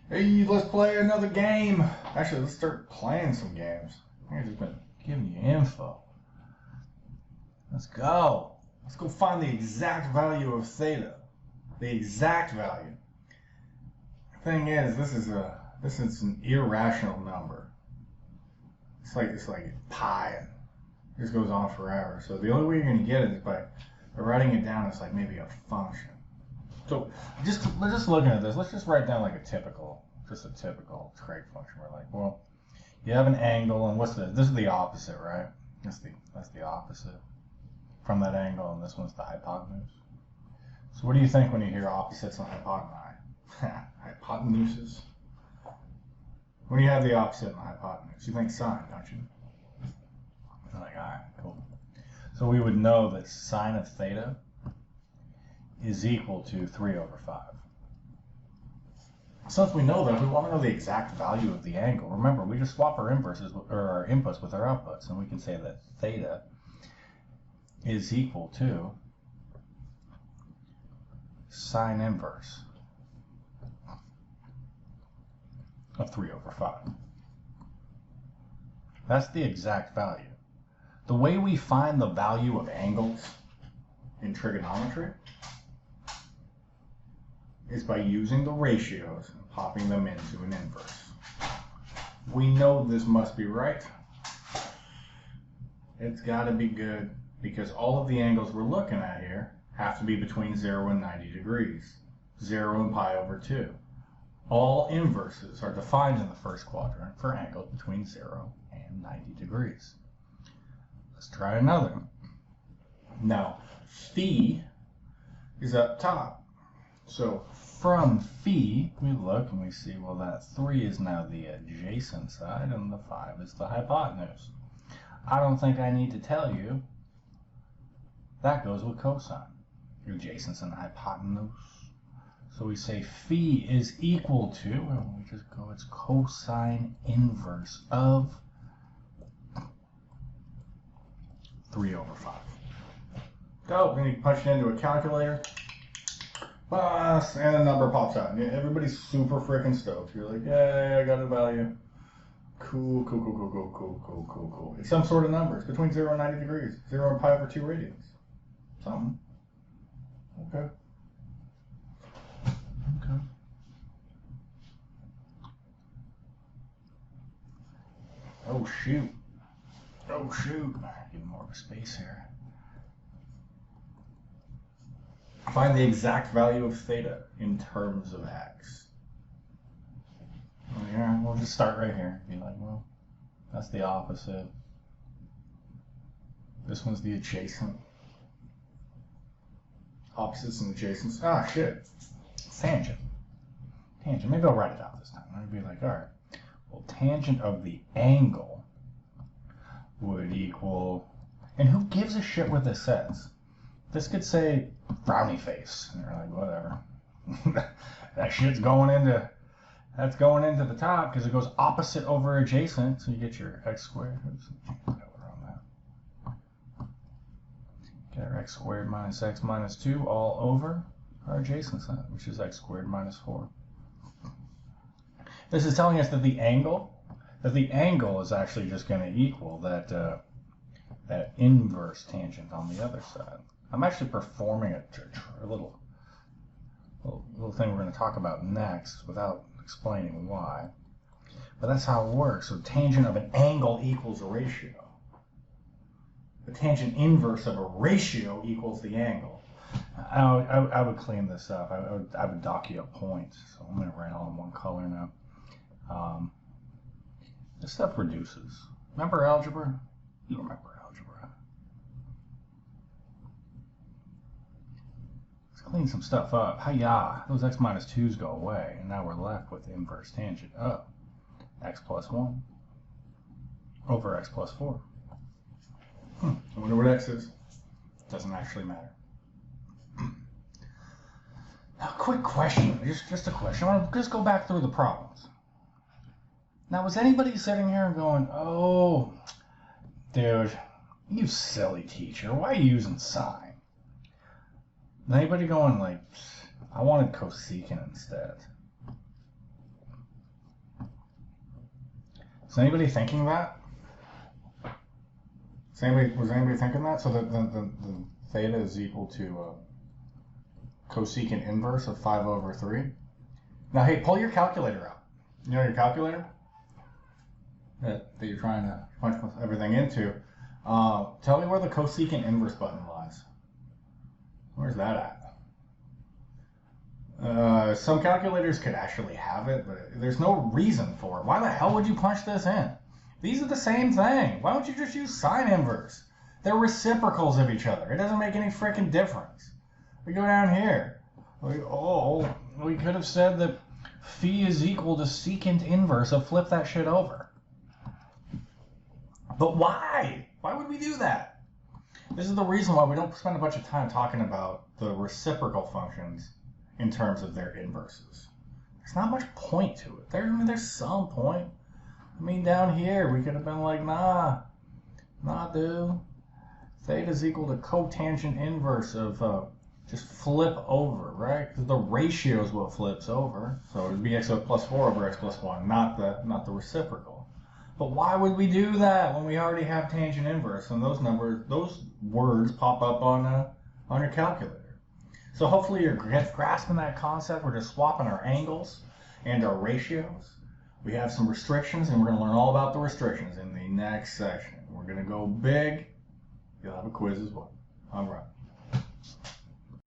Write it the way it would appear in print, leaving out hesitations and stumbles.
Hey, let's play another game. Actually, let's start playing some games. I've just been giving you info. Let's go. Let's go find the exact value of theta. The exact value. The thing is, this is an irrational number. It's like pi. It just goes on forever. So the only way you're going to get it is by writing it down as like maybe a function. So just looking at this, let's just write down like a typical trig function. We're like, well, you have an angle, and what's this? This is the opposite, right? That's the opposite from that angle, and this one's the hypotenuse. So what do you think when you hear opposites and hypotenuse? Hypotenuses. When you have the opposite and the hypotenuse, you think sine, don't you? You're like, all right, cool. So we would know that sine of theta is equal to 3 over 5. Since we know that, we want to know the exact value of the angle. Remember, we just swap our our inputs with our outputs, and we can say that theta is equal to sine inverse of 3 over 5. That's the exact value. The way we find the value of angles in trigonometry is by using the ratios and popping them into an inverse. We know this must be right. It's got to be good because all of the angles we're looking at here have to be between 0 and 90 degrees. 0 and pi over 2. All inverses are defined in the first quadrant for angles between 0 and 90 degrees. Let's try another. Now, phi is up top. So from phi, we look and we see, well, that 3 is now the adjacent side and the 5 is the hypotenuse. I don't think I need to tell you that goes with cosine. The adjacent and the hypotenuse. So we say phi is equal to, and we just go, it's cosine inverse of 3 over 5. Go, then you punch it into a calculator. And a number pops out. And everybody's super freaking stoked. You're like, yay, I got a value. Cool. It's some sort of number. It's between 0 and 90 degrees. 0 and pi over 2 radians. Something. Okay. Oh, shoot. Give more of a space here. Find the exact value of theta in terms of x. Well, yeah, we'll just start right here. Be like, well, that's the opposite. This one's the adjacent. Opposites and adjacents. Ah, shit. Tangent. Maybe I'll write it out this time. I'll be like, all right. Well, tangent of the angle would equal... And who gives a shit what this says? This could say frowny face. And you're like, whatever. That shit's going into... That's going into the top because it goes opposite over adjacent. So you get your x squared. Oops, get our x squared minus x minus 2 all over our adjacent side, which is x squared minus 4. This is telling us that the angle is actually just going to equal that inverse tangent on the other side. I'm actually performing a little thing we're going to talk about next without explaining why. But that's how it works. So tangent of an angle equals a ratio. The tangent inverse of a ratio equals the angle. I would clean this up. I would dock you a point. So I'm going to write all in one color now. This stuff reduces. Remember algebra? You remember algebra. Let's clean some stuff up. Hi-ya! Those x minus 2's go away, and now we're left with inverse tangent of x plus 1 over x plus 4. I wonder what x is. Doesn't actually matter. Now, quick question. Just a question. I want to just go back through the problems. Now, was anybody sitting here and going, oh, dude, you silly teacher, why are you using sine? Anybody going like, I wanted cosecant instead? Is anybody thinking that? Was anybody thinking that? So the theta is equal to cosecant inverse of 5 over 3. Now, hey, pull your calculator out. You know your calculator that you're trying to punch everything into. Tell me where the cosecant inverse button lies. Where's that at? Some calculators could actually have it, but there's no reason for it. Why the hell would you punch this in? These are the same thing. Why don't you just use sine inverse? They're reciprocals of each other. It doesn't make any freaking difference. We go down here. We could have said that phi is equal to secant inverse, so flip that shit over. But why? Why would we do that? This is the reason why we don't spend a bunch of time talking about the reciprocal functions in terms of their inverses. There's not much point to it. There's some point. I mean, down here, we could have been like, nah, dude. Theta is equal to cotangent inverse of, just flip over, right? Because the ratio is what flips over. So it would be x plus 4 over x plus 1, not the reciprocal. But why would we do that when we already have tangent inverse and those words pop up on your calculator? So hopefully you're grasping that concept. We're just swapping our angles and our ratios. We have some restrictions, and we're going to learn all about the restrictions in the next section. We're going to go big. You'll have a quiz as well. All right.